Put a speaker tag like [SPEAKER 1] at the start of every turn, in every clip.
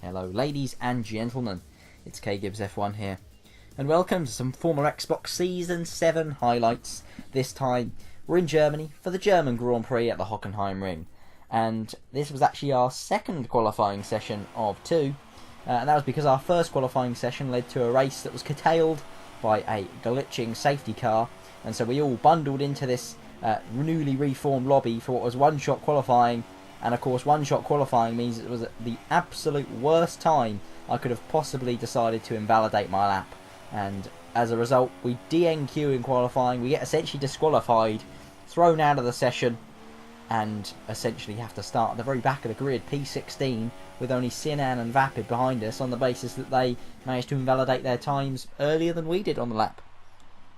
[SPEAKER 1] Hello ladies and gentlemen, it's K Gibbs F1 here, and welcome to some Formula Xbox Season 7 highlights. This time we're in Germany for the German Grand Prix at the Hockenheim ring, and this was actually our second qualifying session of two, and that was because our first qualifying session led to a race that was curtailed by a glitching safety car, and so we all bundled into this newly reformed lobby for what was one-shot qualifying. And of course, one-shot qualifying means it was the absolute worst time I could have possibly decided to invalidate my lap. And as a result, we DNQ in qualifying. We get essentially disqualified, thrown out of the session, and essentially have to start at the very back of the grid, P16, with only Sinan and Vapid behind us on the basis that they managed to invalidate their times earlier than we did on the lap.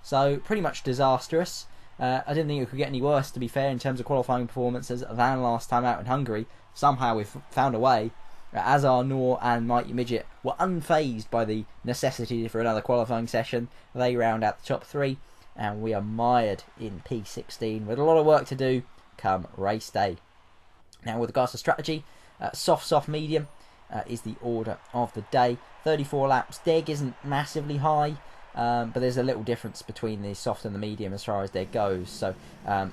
[SPEAKER 1] So, pretty much disastrous. I didn't think it could get any worse, to be fair, in terms of qualifying performances than last time out in Hungary. Somehow we've found a way. Azar, Noor and Mighty Midget were unfazed by the necessity for another qualifying session. They round out the top three, and we are mired in P16 with a lot of work to do come race day. Now, with regards to strategy, soft, medium is the order of the day. 34 laps. Deg isn't massively high. But there's a little difference between the soft and the medium as far as there goes. So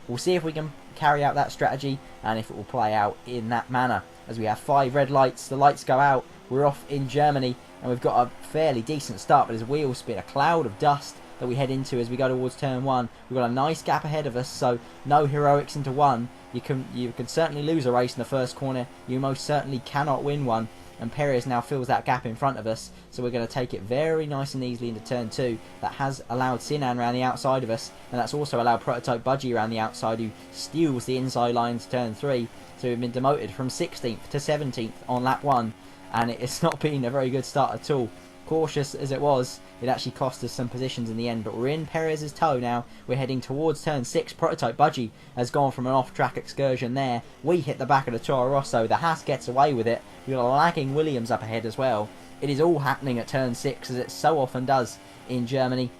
[SPEAKER 1] we'll see if we can carry out that strategy and if it will play out in that manner. As we have 5 red lights, the lights go out, we're off in Germany, and we've got a fairly decent start, but as wheels spin, a cloud of dust that we head into as we go towards turn 1. We've got a nice gap ahead of us, so no heroics into 1. You can certainly lose a race in the first corner. You most certainly cannot win one. And Perez now fills that gap in front of us, so we're going to take it very nice and easily into turn 2. That has allowed Sinan around the outside of us, and that's also allowed Prototype Budgie around the outside, who steals the inside line to turn 3. So we've been demoted from 16th to 17th on lap 1, and it's not been a very good start at all. Cautious as it was, it actually cost us some positions in the end, but we're in Perez's toe now. We're heading towards turn 6. Prototype Budgie has gone from an off-track excursion there. We hit the back of the Toro Rosso. The Haas gets away with it. We've got a lagging Williams up ahead as well. It is all happening at turn 6, as it so often does in Germany.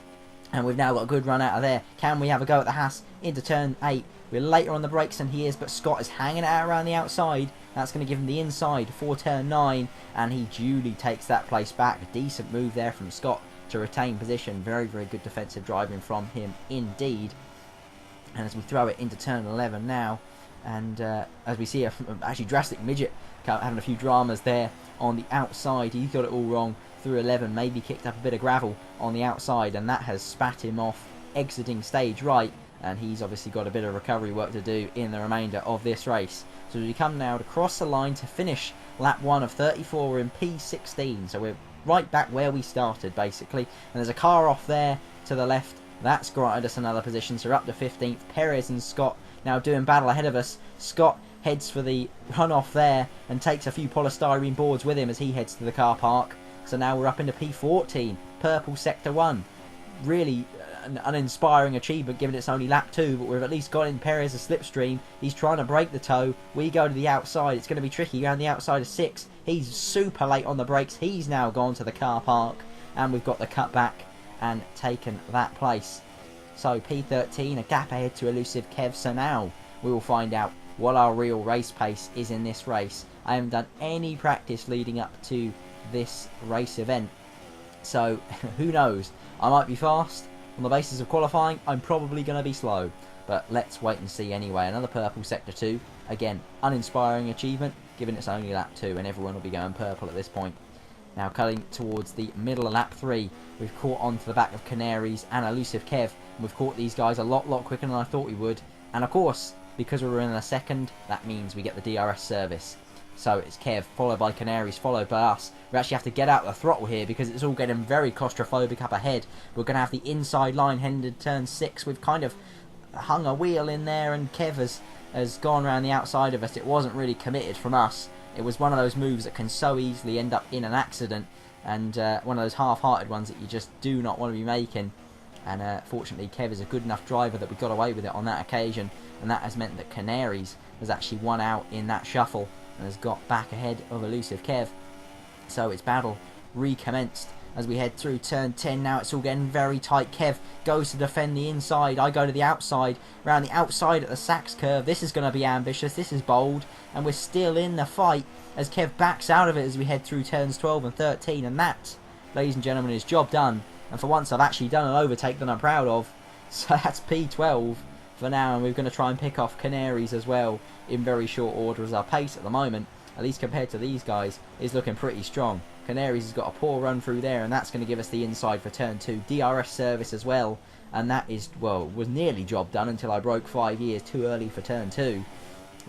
[SPEAKER 1] And we've now got a good run out of there. Can we have a go at the Haas into turn 8? We're later on the brakes than he is, but Scott is hanging it out around the outside. That's going to give him the inside for turn 9, and he duly takes that place back. A decent move there from Scott to retain position. Very good defensive driving from him indeed. And as we throw it into turn 11 now, and as we see actually drastic Midget having a few dramas there on the outside. He got it all wrong through 11, maybe kicked up a bit of gravel on the outside, and that has spat him off exiting stage right. And he's obviously got a bit of recovery work to do in the remainder of this race. So we come now to cross the line to finish lap 1 of 34. We're in P16, so we're right back where we started basically. And there's a car off there to the left. That's granted us another position, so we're up to 15th. Perez and Scott now doing battle ahead of us. Scott heads for the runoff there and takes a few polystyrene boards with him as he heads to the car park. So now we're up into P14, purple sector 1. Really an uninspiring achievement given it's only lap 2, but we've at least got in Perez a slipstream. He's trying to break the toe. We go to the outside. It's going to be tricky around the outside of 6. He's super late on the brakes. He's now gone to the car park, and we've got the cut back and taken that place. So P13, a gap ahead to elusive Kev. So now we will find out what our real race pace is in this race. I haven't done any practice leading up to this race event, so who knows? I might be fast. On the basis of qualifying, I'm probably going to be slow. But let's wait and see anyway. Another purple sector 2. Again, uninspiring achievement, given it's only lap 2 and everyone will be going purple at this point. Now cutting towards the middle of lap 3. We've caught onto the back of Canaries and Elusive Kev. And we've caught these guys a lot quicker than I thought we would. And of course, because we were in a second, that means we get the DRS service. So it's Kev, followed by Canaries, followed by us. We actually have to get out the throttle here because it's all getting very claustrophobic up ahead. We're going to have the inside line heading to turn 6. We've kind of hung a wheel in there, and Kev has gone around the outside of us. It wasn't really committed from us. It was one of those moves that can so easily end up in an accident, and one of those half-hearted ones that you just do not want to be making. And fortunately, Kev is a good enough driver that we got away with it on that occasion, and that has meant that Canaries has actually won out in that shuffle and has got back ahead of elusive Kev. So it's battle recommenced as we head through turn 10 now. It's all getting very tight. Kev goes to defend the inside. I go to the outside. Around the outside at the Sachs curve. This is going to be ambitious. This is bold. And we're still in the fight. as Kev backs out of it as we head through turns 12 and 13. And that, ladies and gentlemen, is job done. And for once I've actually done an overtake that I'm proud of. So that's P12 for now, and we're going to try and pick off Canaries as well in very short order, as our pace at the moment, at least compared to these guys, is looking pretty strong. Canaries has got a poor run through there, and that's going to give us the inside for turn 2. DRS service as well, and that is, well, was nearly job done until I broke 5 years too early for turn 2.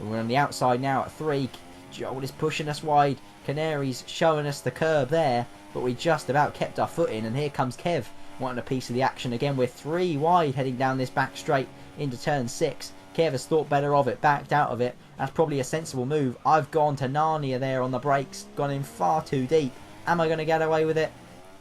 [SPEAKER 1] We're on the outside now at 3. Joel is pushing us wide. Canaries showing us the curb there, but we just about kept our foot in, and here comes Kev wanting a piece of the action again. We're 3 wide heading down this back straight into turn 6. Kev has thought better of it, backed out of it. That's probably a sensible move. I've gone to Narnia there on the brakes, gone in far too deep. Am I going to get away with it?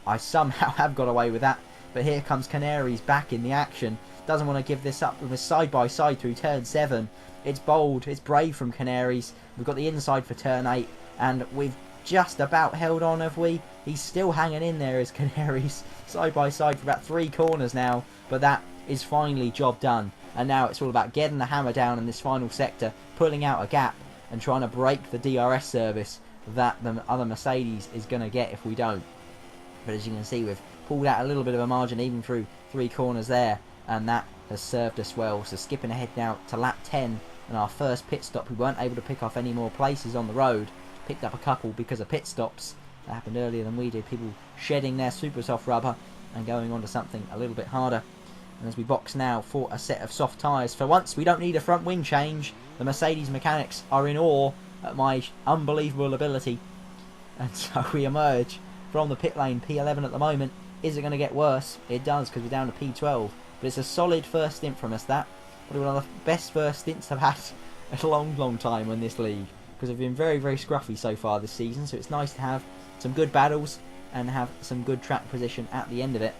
[SPEAKER 1] I somehow have got away with that. But here comes Canaries back in the action. Doesn't want to give this up with a side by side through turn 7. It's bold, it's brave from Canaries. We've got the inside for turn 8, and we've just about held on, have we? He's still hanging in there as Canaries, side by side for about 3 corners now, but that is finally job done. And now it's all about getting the hammer down in this final sector, pulling out a gap and trying to break the DRS service that the other Mercedes is going to get if we don't. But as you can see, we've pulled out a little bit of a margin even through 3 corners there, and that has served us well. So skipping ahead now to lap 10 and our first pit stop. We weren't able to pick off any more places on the road. Picked up a couple because of pit stops. That happened earlier than we did. People shedding their super soft rubber and going on to something a little bit harder. And as we box now for a set of soft tyres. For once, we don't need a front wing change. The Mercedes mechanics are in awe at my unbelievable ability. And so we emerge from the pit lane, P11 at the moment. Is it going to get worse? It does, because we're down to P12. But it's a solid first stint from us, that. Probably one of the best first stints I've had in a long, long time in this league. Because we've been very, very scruffy so far this season. So it's nice to have some good battles and have some good track position at the end of it,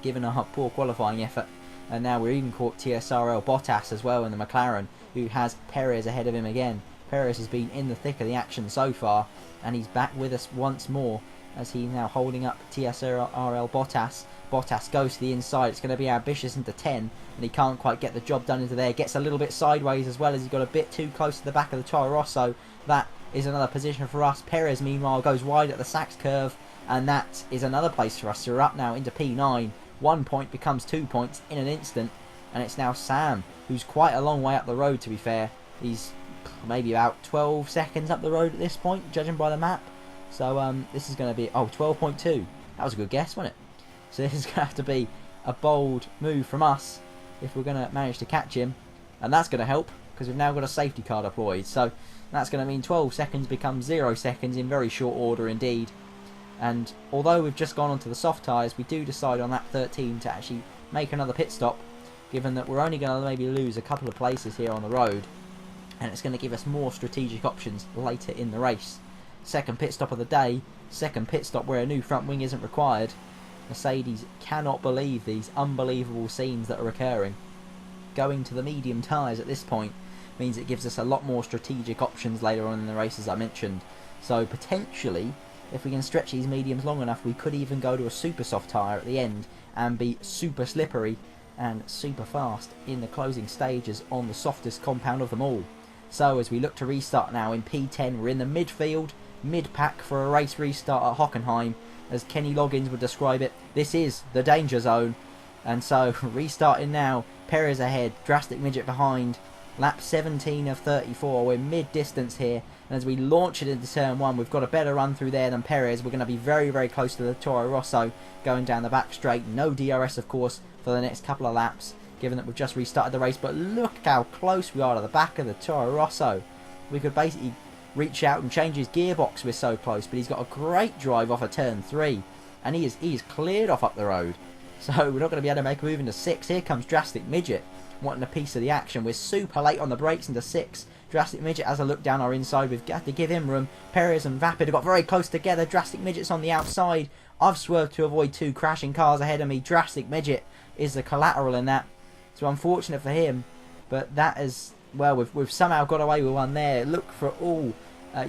[SPEAKER 1] given our poor qualifying effort. And now we're even caught TSRL Bottas as well in the McLaren, who has Perez ahead of him again. Perez has been in the thick of the action so far, and he's back with us once more as he's now holding up TSRL Bottas. Bottas goes to the inside. It's going to be ambitious into 10, and he can't quite get the job done into there. Gets a little bit sideways as well as he got a bit too close to the back of the Toro Rosso. That is another position for us. Perez, meanwhile, goes wide at the Sachs curve, and that is another place for us. So we're up now into P9. 1 point becomes 2 points in an instant, and it's now Sam, who's quite a long way up the road, to be fair. He's maybe about 12 seconds up the road at this point, judging by the map. So this is going to be, 12.2. That was a good guess, wasn't it? So this is going to have to be a bold move from us if we're going to manage to catch him. And that's going to help, because we've now got a safety car deployed. So that's going to mean 12 seconds becomes 0 seconds in very short order indeed. And although we've just gone onto the soft tyres, we do decide on lap 13 to actually make another pit stop, given that we're only going to maybe lose a couple of places here on the road, and it's going to give us more strategic options later in the race. Second pit stop of the day, second pit stop where a new front wing isn't required. Mercedes cannot believe these unbelievable scenes that are occurring. Going to the medium tyres at this point means it gives us a lot more strategic options later on in the race, as I mentioned. So potentially, if we can stretch these mediums long enough, we could even go to a super soft tyre at the end and be super slippery and super fast in the closing stages on the softest compound of them all. So as we look to restart now in P10, we're in the midfield, mid-pack for a race restart at Hockenheim. As Kenny Loggins would describe it, this is the danger zone. And so restarting now, Perez ahead, Drastic Midget behind. Lap 17 of 34, we're mid-distance here, and as we launch it into turn 1, we've got a better run through there than Perez. We're going to be very, very close to the Toro Rosso going down the back straight. No DRS, of course, for the next couple of laps, given that we've just restarted the race, but look how close we are to the back of the Toro Rosso. We could basically reach out and change his gearbox, we're so close, but he's got a great drive off of turn 3, and he is cleared off up the road. So we're not going to be able to make a move into 6. Here comes Drastic Midget, wanting a piece of the action. We're super late on the brakes into 6. Drastic Midget has a look down our inside. We've got to give him room. Perez and Vapid have got very close together. Drastic Midget's on the outside. I've swerved to avoid 2 crashing cars ahead of me. Drastic Midget is the collateral in that. So unfortunate for him. But that is, well, we've somehow got away with one there. Look for all.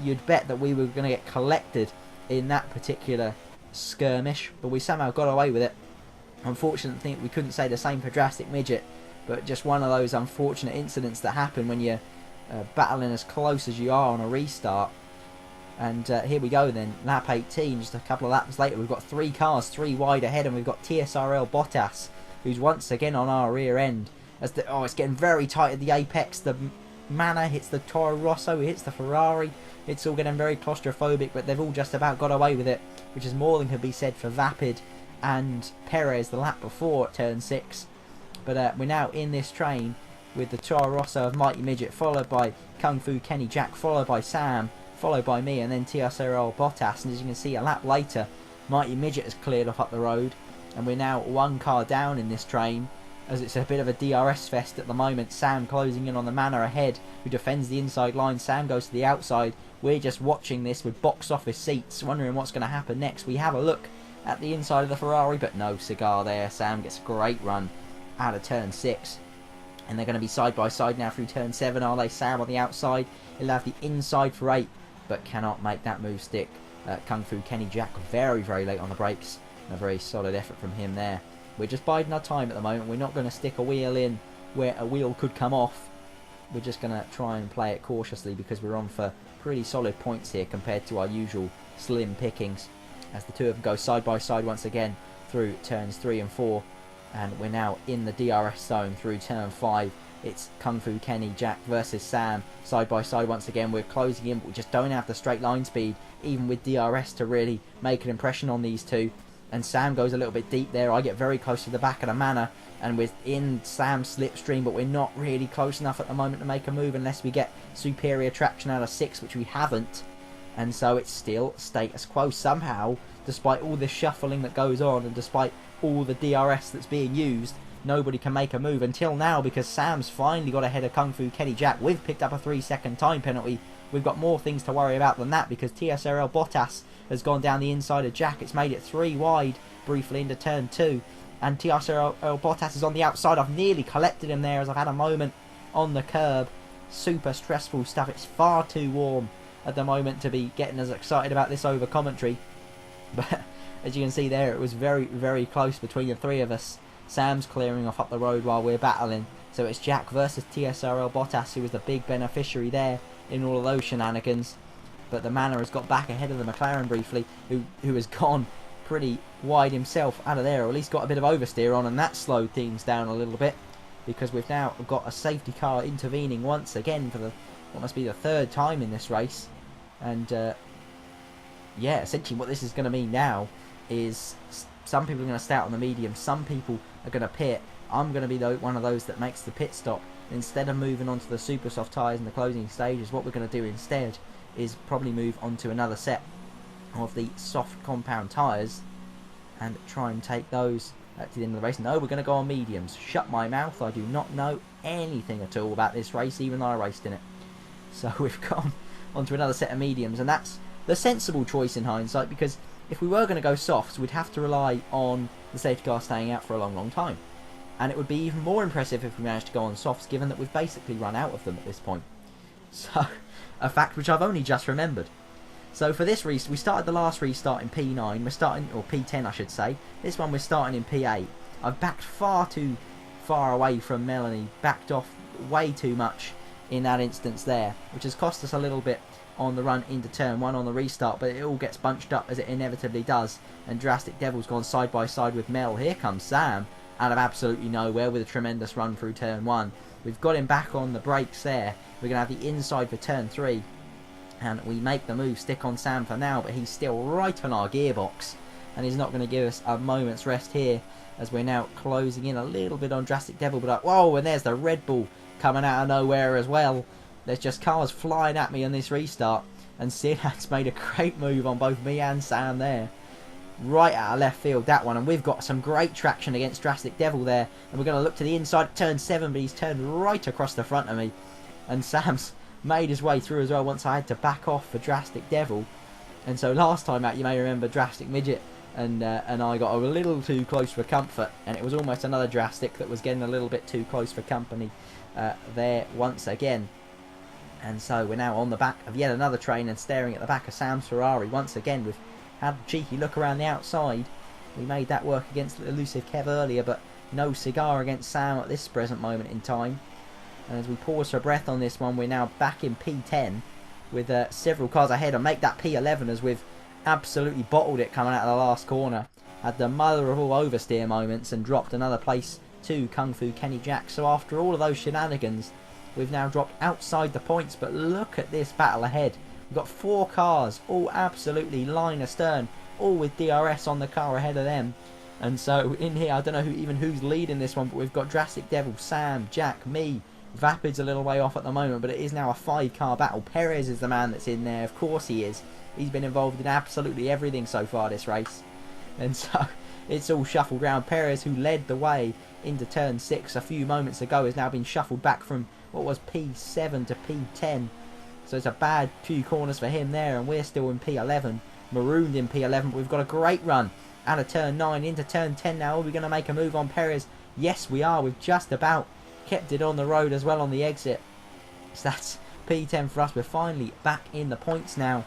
[SPEAKER 1] You'd bet that we were going to get collected in that particular skirmish. But we somehow got away with it. Unfortunate thing, we couldn't say the same for Drastic Midget. But just one of those unfortunate incidents that happen when you're battling as close as you are on a restart. And here we go then, lap 18, just a couple of laps later, we've got 3 cars, 3 wide ahead, and we've got TSRL Bottas, who's once again on our rear end. It's getting very tight at the apex. The Manor hits the Toro Rosso, it hits the Ferrari. It's all getting very claustrophobic, but they've all just about got away with it, which is more than could be said for Vapid and Perez the lap before at turn 6. But we're now in this train with the Toro Rosso of Mighty Midget, followed by Kung Fu Kenny Jack, followed by Sam, followed by me, and then TSRL Bottas. And as you can see, a lap later, Mighty Midget has cleared off up the road, and we're now 1 car down in this train, as it's a bit of a DRS fest at the moment. Sam closing in on the Manor ahead, who defends the inside line. Sam goes to the outside. We're just watching this with box office seats, wondering what's going to happen next. We have a look at the inside of the Ferrari, but no cigar there. Sam gets a great run out of turn 6. And they're going to be side by side now through turn 7, are they? Sam on the outside. He'll have the inside for 8, but cannot make that move stick. Kung Fu Kenny Jack very, very late on the brakes. And a very solid effort from him there. We're just biding our time at the moment. We're not going to stick a wheel in where a wheel could come off. We're just going to try and play it cautiously because we're on for pretty solid points here compared to our usual slim pickings. As the two of them go side by side once again through turns 3 and 4. And we're now in the DRS zone through turn 5. It's Kung Fu Kenny Jack versus Sam. Side by side once again. We're closing in, but we just don't have the straight line speed, even with DRS, to really make an impression on these two. And Sam goes a little bit deep there. I get very close to the back of the Manor, and we're in Sam's slipstream, but we're not really close enough at the moment to make a move unless we get superior traction out of 6, which we haven't. And so it's still status quo somehow, despite all this shuffling that goes on and despite all the DRS that's being used. Nobody can make a move until now, because Sam's finally got ahead of Kung Fu Kenny Jack. We've picked up a 3-second time penalty. We've got more things to worry about than that, because TSRL Bottas has gone down the inside of Jack. It's made it 3 wide briefly into turn 2. And TSRL Bottas is on the outside. I've nearly collected him there as I've had a moment on the curb. Super stressful stuff. It's far too warm at the moment to be getting as excited about this over commentary. But as you can see there, it was very, very close between the three of us. Sam's clearing off up the road while we're battling. So it's Jack versus TSRL Bottas, who was the big beneficiary there in all of those shenanigans. But the Manor has got back ahead of the McLaren briefly, who has gone pretty wide himself out of there, or at least got a bit of oversteer on, and that slowed things down a little bit, because we've now got a safety car intervening once again for what must be the 3rd time in this race. And yeah, essentially what this is going to mean now is some people are going to stay out on the medium, some people are going to pit. I'm going to be one of those that makes the pit stop. Instead of moving on to the super soft tyres in the closing stages, what we're going to do instead is probably move on to another set of the soft compound tyres and try and take those to the end of the race. No, we're going to go on mediums. Shut my mouth. I do not know anything at all about this race, even though I raced in it. So we've gone on to another set of mediums, and that's the sensible choice in hindsight, because if we were going to go softs, we'd have to rely on the safety car staying out for a long, long time. And it would be even more impressive if we managed to go on softs, given that we've basically run out of them at this point. So, a fact which I've only just remembered. So for this restart, we started the last restart in P9, we're starting, or P10 I should say. This one we're starting in P8. I've backed far too far away from Melanie, backed off way too much in that instance there, which has cost us a little bit on the run into turn 1 on the restart, but it all gets bunched up as it inevitably does, and Drastic Devil's gone side by side with Mel. Here comes Sam out of absolutely nowhere with a tremendous run through turn 1. We've got him back on the brakes there. We're going to have the inside for turn 3, and we make the move, stick on Sam for now, but he's still right on our gearbox, and he's not going to give us a moment's rest here, as we're now closing in a little bit on Drastic Devil. But whoa, and there's the Red Bull coming out of nowhere as well. There's just cars flying at me on this restart, and Sinat's made a great move on both me and Sam there. Right out of left field, that one, and we've got some great traction against Drastic Devil there, and we're going to look to the inside at turn 7, but he's turned right across the front of me, and Sam's made his way through as well once I had to back off for Drastic Devil. And so last time out, you may remember Drastic Midget and I got a little too close for comfort, and it was almost another Drastic that was getting a little bit too close for company there once again. And so we're now on the back of yet another train and staring at the back of Sam's Ferrari once again. We've had a cheeky look around the outside. We made that work against Elusive Kev earlier, but no cigar against Sam at this present moment in time. And as we pause for breath on this one, we're now back in P10. with several cars ahead and make that P11 as we've absolutely bottled it coming out of the last corner. Had the mother of all oversteer moments and dropped another place to Kung Fu Kenny Jack. So after all of those shenanigans, we've now dropped outside the points. But look at this battle ahead. We've got 4 cars, all absolutely line astern, all with DRS on the car ahead of them. And so in here, I don't know who's leading this one, but we've got Drastic Devil, Sam, Jack, me. Vapid's a little way off at the moment, but it is now a 5-car battle. Perez is the man that's in there. Of course he is. He's been involved in absolutely everything so far this race. And so it's all shuffled round. Perez, who led the way into turn 6 a few moments ago, has now been shuffled back from what was P7 to P10. So it's a bad few corners for him there, and we're still in P11. Marooned in P11, but we've got a great run out of turn 9 into turn 10 now. Are we going to make a move on Perez? Yes, we are. We've just about kept it on the road as well on the exit. So that's P10 for us. We're finally back in the points now.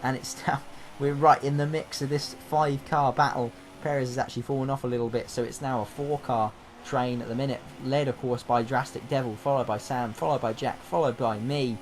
[SPEAKER 1] And it's now, we're right in the mix of this 5-car battle. Perez has actually fallen off a little bit, so it's now a 4-car train at the minute. Led, of course, by Drastic Devil, followed by Sam, followed by Jack, followed by me.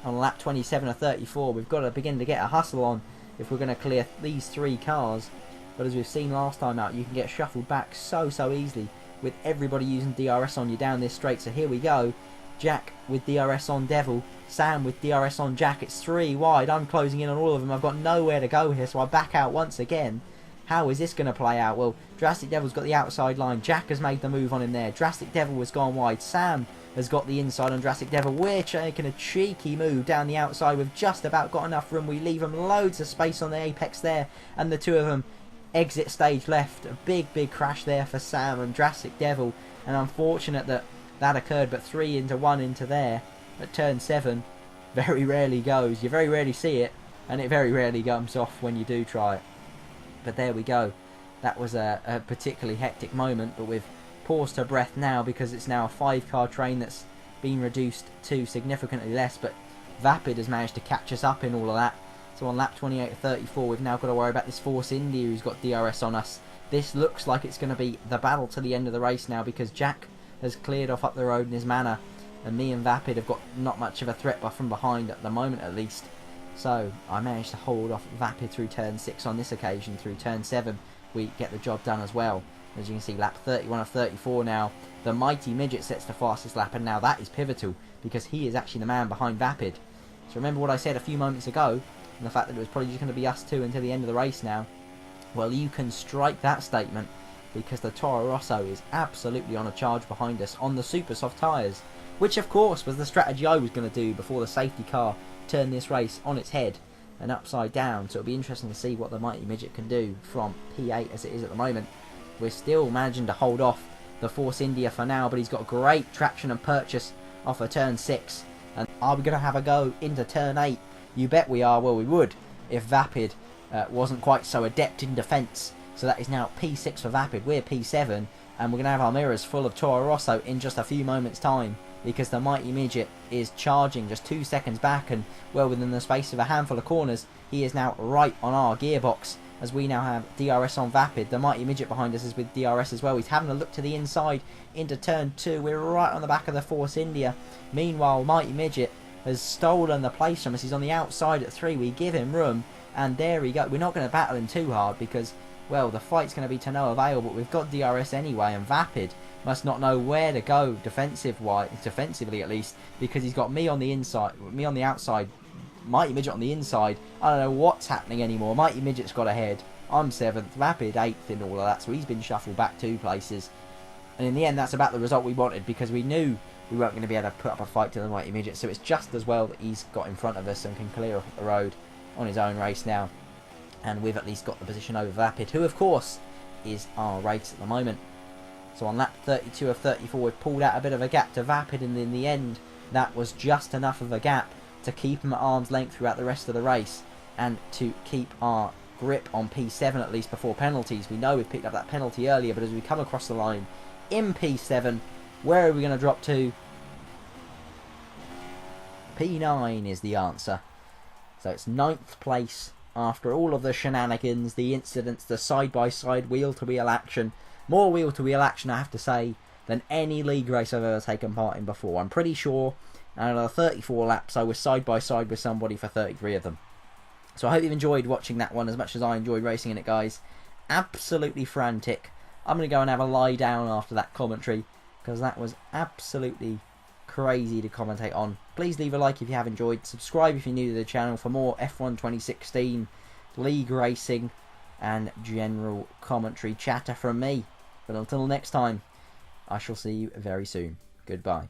[SPEAKER 1] On lap 27 of 34, we've got to begin to get a hustle on if we're going to clear these 3 cars. But as we've seen last time out, you can get shuffled back so easily with everybody using DRS on you down this straight. So here we go. Jack with DRS on Devil, Sam with DRS on Jack. It's 3 wide. I'm closing in on all of them. I've got nowhere to go here, so I back out once again. How is this going to play out? Well, Drastic Devil's got the outside line. Jack has made the move on him there. Drastic Devil has gone wide. Sam has got the inside on Drastic Devil. We're taking a cheeky move down the outside. We've just about got enough room. We leave them loads of space on the apex there, and the two of them exit stage left. A big crash there for Sam and Drastic Devil, and unfortunate that occurred, but 3 into 1 into there at turn 7 very rarely goes. You very rarely see it, and it very rarely comes off when you do try it. But there we go. That was a particularly hectic moment, but we've paused to breath now because it's now a 5-car train that's been reduced to significantly less, but Vapid has managed to catch us up in all of that. So on lap 28 of 34, we've now got to worry about this Force India who's got DRS on us. This looks like it's going to be the battle to the end of the race now, because Jack has cleared off up the road in his manner, and me and Vapid have got not much of a threat but from behind at the moment at least. So I managed to hold off Vapid through turn 6 on this occasion. Through turn 7 we get the job done as well. As you can see, lap 31 of 34 now. The Mighty Midget sets the fastest lap, and now that is pivotal because he is actually the man behind Vapid. So remember what I said a few moments ago, and the fact that it was probably just going to be us two until the end of the race now. Well, you can strike that statement because the Toro Rosso is absolutely on a charge behind us on the super soft tyres, which of course was the strategy I was going to do before the safety car turned this race on its head and upside down. So it'll be interesting to see what the Mighty Midget can do from P8 as it is at the moment. We're still managing to hold off the Force India for now, but he's got great traction and purchase off of turn 6. And are we going to have a go into turn 8? You bet we are. Well, we would if Vapid wasn't quite so adept in defence. So that is now P6 for Vapid. We're P7, and we're going to have our mirrors full of Toro Rosso in just a few moments' time, because the Mighty Midget is charging just 2 seconds back, and well within the space of a handful of corners, he is now right on our gearbox. As we now have DRS on Vapid, the Mighty Midget behind us is with DRS as well. He's having a look to the inside into turn 2. We're right on the back of the Force India. Meanwhile, Mighty Midget has stolen the place from us. He's on the outside at 3. We give him room, and there we go. We're not going to battle him too hard because, well, the fight's going to be to no avail, but we've got DRS anyway, and Vapid must not know where to go defensively at least, because he's got me on the inside, me on the outside, Mighty Midget on the inside. I don't know what's happening anymore. Mighty Midget's got ahead. I'm 7th, Vapid 8th in all of that, so he's been shuffled back 2 places. And in the end, that's about the result we wanted, because we knew we weren't going to be able to put up a fight to the Mighty Midget, so it's just as well that he's got in front of us and can clear off the road on his own race now. And we've at least got the position over Vapid, who of course is our race at the moment. So on lap 32 of 34, we've pulled out a bit of a gap to Vapid, and in the end, that was just enough of a gap to keep him at arm's length throughout the rest of the race, and to keep our grip on P7 at least before penalties. We know we've picked up that penalty earlier, but as we come across the line in P7, where are we going to drop to? P9 is the answer. So it's 9th place after all of the shenanigans, the incidents, the side-by-side wheel-to-wheel action. More wheel-to-wheel action, I have to say, than any league race I've ever taken part in before. I'm pretty sure and out of the 34 laps I was side by side with somebody for 33 of them. So I hope you've enjoyed watching that one as much as I enjoyed racing in it, guys. Absolutely frantic. I'm going to go and have a lie down after that commentary, because that was absolutely crazy to commentate on. Please leave a like if you have enjoyed. Subscribe if you're new to the channel for more F1 2016 league racing and general commentary chatter from me. But until next time, I shall see you very soon. Goodbye.